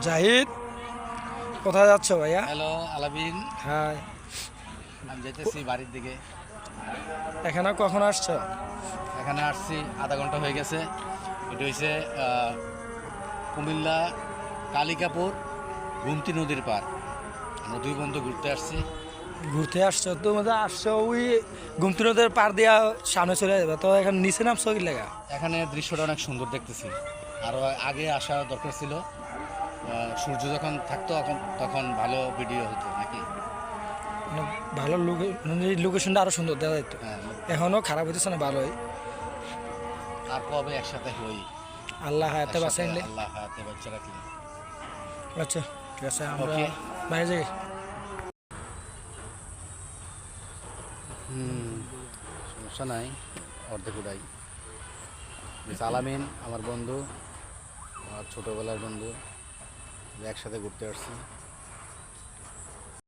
জাহিদ, কোথায় যাচ্ছ ভাইয়া? হ্যালো আলাবিন, হ্যাঁ, আমি যেতেছি বাড়ির দিকে। এখানে কখন আসছো? এখানে আসছি আধা ঘন্টা হয়ে গেছে। এটা হচ্ছে কুমিল্লা কালিকাপুর গুমতি নদীর পার। আমরা দুই বন্ধু ঘুরতে আসছি। ঘুরতে আসছো? তুমি আসছো ওই গুমতি নদের পার দিয়া সামনে চলে যাবে, তো এখন নিচে নামছো কি লেগা? এখানে দৃশ্যটা অনেক সুন্দর দেখতেছি। আরও আগে আসা দরকার ছিল। সূর্য যখন থাকতো তখন ভালো ভিডিও হতো নাকি। মানে ভালো লোকেশনটা আরো সুন্দর দেওয়া যেত। হ্যাঁ, এখনো খারাপ হইতেছে না, ভালোই। আর কবে একসাথে হই। আল্লাহ হায়াতে একসাথে বাঁচাইলে। আল্লাহ হায়াতে বাচ্চা রাখলে। আচ্ছা, ঠিক আছে, আমরা ওকে। বাইরে যাই। সমস্যা নাই, অর্ধেক উড়াই। আলামিন আমার বন্ধু, আমার ছোটোবেলার বন্ধু, একসাথে ঘুরতে আসছি।